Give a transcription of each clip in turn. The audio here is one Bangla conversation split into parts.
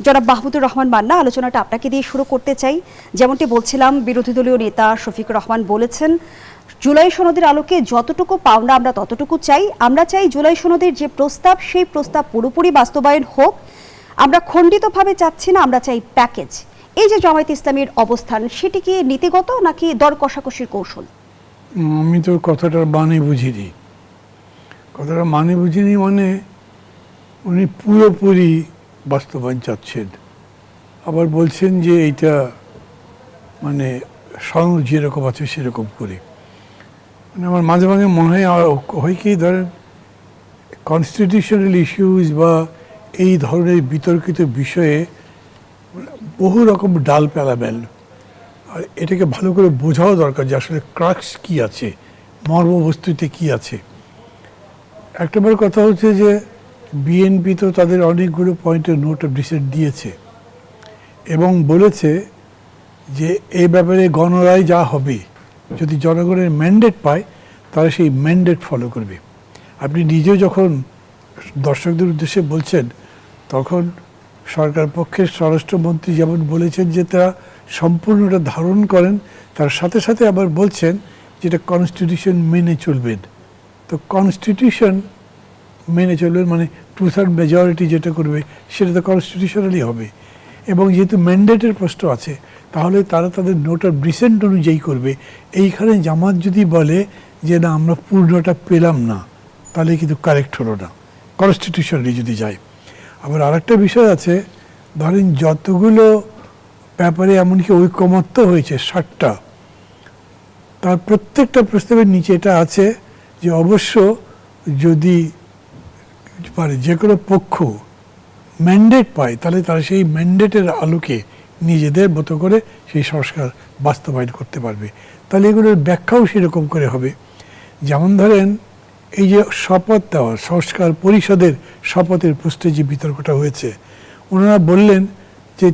জনাব মাহমুদুর রহমান মান্না, আলোচনাটা আপনাকে দিয়ে শুরু করতে চাই। যেমনটি বলছিলাম, বিরোধী দলীয় নেতা শফিকুর রহমান বলেছেন, জুলাই সনদের আলোকে যতটুকু পাওনা আমরা ততটুকু চাই। আমরা চাই জুলাই সনদের যে প্রস্তাব, সেই প্রস্তাব পুরোপুরি বাস্তবায়ন হোক। আমরা খণ্ডিতভাবে চাচ্ছি না, আমরা চাই প্যাকেজ। এই যে জামায়াত ইসলামীর অবস্থান, সেটি কি নীতিগত নাকি দর কষাকষির কৌশল? আমি তো কথাটার মানে বুঝিনি। কথাটা মানে বুঝিনি মানে উনি পুরোপুরি বাস্তবায়ন চাচ্ছেন, আবার বলছেন যে এইটা মানে সনদ যেরকম আছে সেরকম করে। মানে আমার মাঝে মাঝে মনে হয় কি, ধরেন কনস্টিটিউশনাল ইস্যুজ বা এই ধরনের বিতর্কিত বিষয়ে বহু রকম ডাল পেলাবেল, আর এটাকে ভালো করে বোঝাও দরকার যে আসলে ক্রাক্স কী আছে, মর্মবস্তুতে কী আছে। একটা বার কথা হচ্ছে যে বিএনপি তো তাদের অনেকগুলো পয়েন্টের নোট অফ ডিসেন্ট দিয়েছে এবং বলেছে যে এই ব্যাপারে গণরায় যা হবে, যদি জনগণের ম্যান্ডেট পায় তারা সেই ম্যান্ডেট ফলো করবে। আপনি নিজেও যখন দর্শকদের উদ্দেশ্যে বলছেন, তখন সরকার পক্ষের স্বরাষ্ট্রমন্ত্রী যেমন বলেছেন যে তারা সম্পূর্ণটা ধারণ করেন, তার সাথে সাথে আবার বলছেন যেটা কনস্টিটিউশন মেনে চলবেন। তো কনস্টিটিউশন মেনে চলবেন মানে 2/3 মেজরিটি যেটা করবে সেটা তো কনস্টিটিউশনালি হবে। এবং যেহেতু ম্যান্ডেটের প্রশ্ন আছে, তাহলে তারা তাদের নোট অফ ডিসেন্ট অনুযায়ী করবে। এইখানে জামাত যদি বলে যে না আমরা পূর্ণটা পেলাম না, তাহলে কিন্তু কারেক্ট হলো না, কনস্টিটিউশনালি যদি যায়। আবার আরেকটা বিষয় আছে, ধরেন যতগুলো ব্যাপারে এমনকি ঐকমত্য হয়েছে 60টা, তার প্রত্যেকটা প্রস্তাবের নিচে এটা আছে যে অবশ্য যদি পারে যে কোনো পক্ষ ম্যান্ডেট পায়, তাহলে তারা সেই ম্যান্ডেটের আলোকে নিজেদের মতো করে সেই সংস্কার বাস্তবায়ন করতে পারবে। তাহলে এগুলোর ব্যাখ্যাও সেরকম করে হবে। যেমন ধরেন এই যে শপথ দেওয়া, সংস্কার পরিষদের শপথের প্রশ্নে যে বিতর্কটা হয়েছে, ওনারা বললেন যে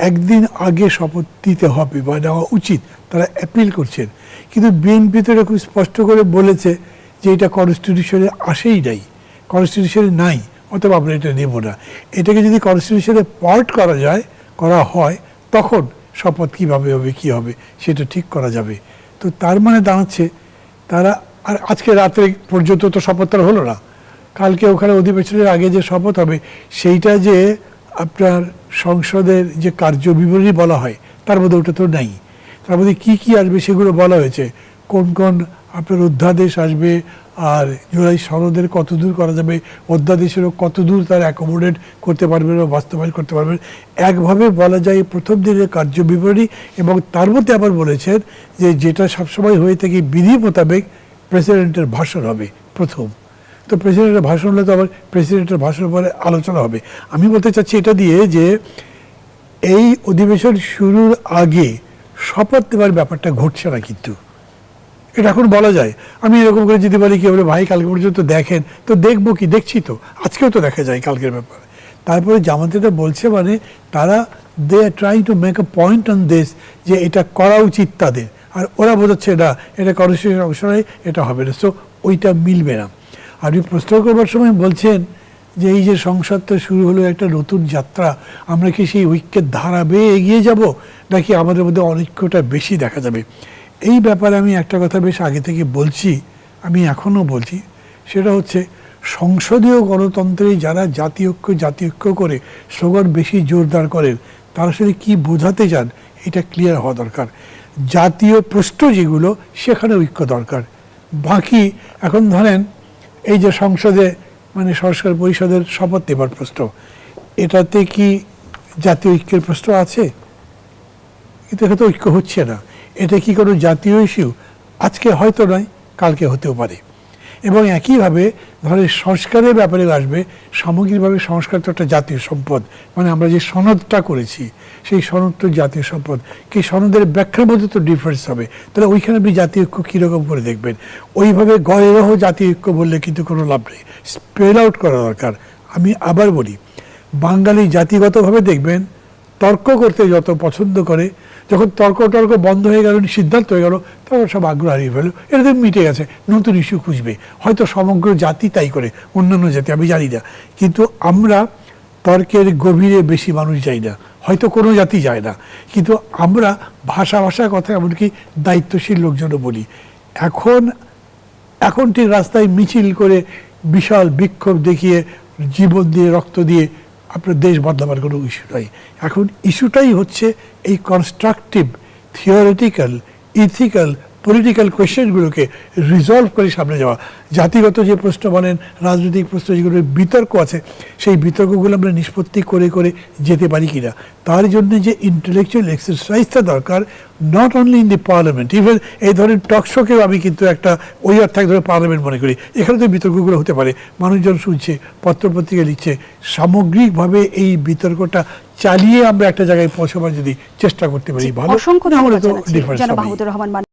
একদিন আগে শপথ দিতে হবে বা নেওয়া উচিত, তারা অ্যাপিল করছেন। কিন্তু বিএনপি তো এরকম স্পষ্ট করে বলেছে যে এটা কনস্টিটিউশনে আসেই নাই, কনস্টিটিউশনে নাই, অথবা আমরা এটা নেব না। এটাকে যদি কনস্টিটিউশনে পার্ট করা হয় তখন শপথ কীভাবে হবে, কী হবে সেটা ঠিক করা যাবে। তো তার মানে দাঁড়াচ্ছে তারা, আর আজকে রাত্রে পর্যন্ত তো শপথ তার হলো না, কালকে ওখানে অধিবেশনের আগে যে শপথ হবে সেইটা যে আপনার সংসদের যে কার্যবিবরণী বলা হয় তার মধ্যে ওটা তো নাই। তার মধ্যে কী কী আসবে সেগুলো বলা হয়েছে, কোন কোন আপনার অধ্যাদেশ আসবে, আর জুলাই সনদের কত দূর করা যাবে, অধ্যাদেশেরও কত দূর তার অ্যাকোমোডেট করতে পারবেন বা বাস্তবায়ন করতে পারবেন। একভাবে বলা যায় প্রথম দিনের কার্যবিবরণী। এবং তার মধ্যে আবার বলেছেন যে যেটা সবসময় হয়ে থাকে বিধি মোতাবেক প্রেসিডেন্টের ভাষণ হবে প্রথম। তো প্রেসিডেন্টের ভাষণ হলে তো আবার প্রেসিডেন্টের ভাষণের পরে আলোচনা হবে। আমি বলতে চাচ্ছি এটা দিয়ে যে এই অধিবেশন শুরুর আগে শপথ দেওয়ার ব্যাপারটা ঘটছে না, কিন্তু এটা এখন বলা যায়। আমি এরকম করে যদি বলি কি বলে ভাই কালকে পর্যন্ত দেখেন, তো দেখবো কি, দেখছি তো, আজকেও তো দেখা যায় কালকের ব্যাপারে। তারপরে জামাতেরা বলছে মানে তারা they are trying to make a point on this যে এটা করা উচিত তাদের, আর ওরা বোঝাচ্ছে না এটা কনস্টিটিউশন অংশ নয়, এটা হবে না, সো ওইটা মিলবে না। আপনি প্রশ্ন করবার সময় বলছেন যে এই যে সংসদটা শুরু হলো একটা নতুন যাত্রা, আমরা কি সেই ঐক্যের ধারা বেয়ে এগিয়ে যাব নাকি আমাদের মধ্যে অনৈক্যটা বেশি দেখা যাবে? এই ব্যাপারে আমি একটা কথা বেশ আগে থেকে বলছি, আমি এখনও বলছি, সেটা হচ্ছে সংসদীয় গণতন্ত্রে যারা জাতি ঐক্য করে স্লোগান বেশি জোরদার করেন, তারা আসলে কী বোঝাতে চান এটা ক্লিয়ার হওয়া দরকার। জাতীয় প্রশ্ন যেগুলো সেখানে ঐক্য দরকার। বাকি এখন ধরেন এই যে সংসদে মানে সংস্কার পরিষদের শপথ নেবার প্রশ্ন, এটাতে কি জাতীয় ঐক্যের প্রশ্ন আছে? কিন্তু এখানে তো ঐক্য হচ্ছে না। এটা কি কোনো জাতীয় ইস্যু? আজকে হয়তো নয়, কালকে হতেও পারে। এবং একইভাবে ধরে সংস্কারের ব্যাপারে আসবে, সামগ্রিকভাবে সংস্কার তো একটা জাতীয় সম্পদ, মানে আমরা যে সনদটা করেছি সেই সনদ তো জাতীয় সম্পদ। কি সনদের ব্যাখ্যার মধ্যে তো ডিফারেন্স হবে, তাহলে ওইখানে আপনি জাতীয় ঐক্য কীরকম করে দেখবেন? ওইভাবে গয়েরহ জাতীয় ঐক্য বললে কিন্তু কোনো লাভ নেই, স্পেল আউট করা দরকার। আমি আবার বলি, বাঙালি জাতিগতভাবে দেখবেন তর্ক করতে যত পছন্দ করে, যখন তর্ক বন্ধ হয়ে গেল, সিদ্ধান্ত হয়ে গেল, তখন সব আগ্রহ হারিয়ে ফেলো, এটা তো মিটে গেছে, নতুন ইস্যু খুঁজবে। হয়তো সমগ্র জাতি তাই করে, অন্যান্য জাতি আমি জানি না, কিন্তু আমরা তর্কের গভীরে বেশি মানুষ যায় না, হয়তো কোনো জাতি যায় না, কিন্তু আমরা ভাষার কথা এমনকি দায়িত্বশীল লোকজনও বলি। এখন ঠিক রাস্তায় মিছিল করে বিশাল বিক্ষোভ দেখিয়ে জীবন দিয়ে রক্ত দিয়ে আপনার দেশ বদলাবার কোনো ইস্যু নাই। এখন ইস্যুটাই হচ্ছে এই কনস্ট্রাকটিভ, থিওরিটিক্যাল, ইথিক্যাল, পলিটিক্যাল কোয়েশ্চেনগুলোকে রিজলভ করে সামনে যাওয়া। জাতিগত যে প্রশ্ন বলেন, রাজনৈতিক প্রশ্ন যেগুলো বিতর্ক আছে, সেই বিতর্কগুলো আমরা নিষ্পত্তি করে করে যেতে পারি কিনা, তার জন্য যে ইন্টেলেকচুয়াল এক্সারসাইজটা দরকার, not only in the parliament, even এই ধরনের টকশোকেও আমি কিন্তু একটা ওই অর্থে এক ধরনের পার্লামেন্ট মনে করি। এখানে তো বিতর্কগুলো হতে পারে, মানুষজন শুনছে, পত্রপত্রিকা লিখছে, সামগ্রিকভাবে এই বিতর্কটা চালিয়ে আমরা একটা জায়গায় পৌঁছাবার যদি চেষ্টা করতে পারি ভালো। অসংখ্য না হলে ধন্যবাদ তো জানাচ্ছি difference জনাব হবেই। মাহমুদুর রহমান।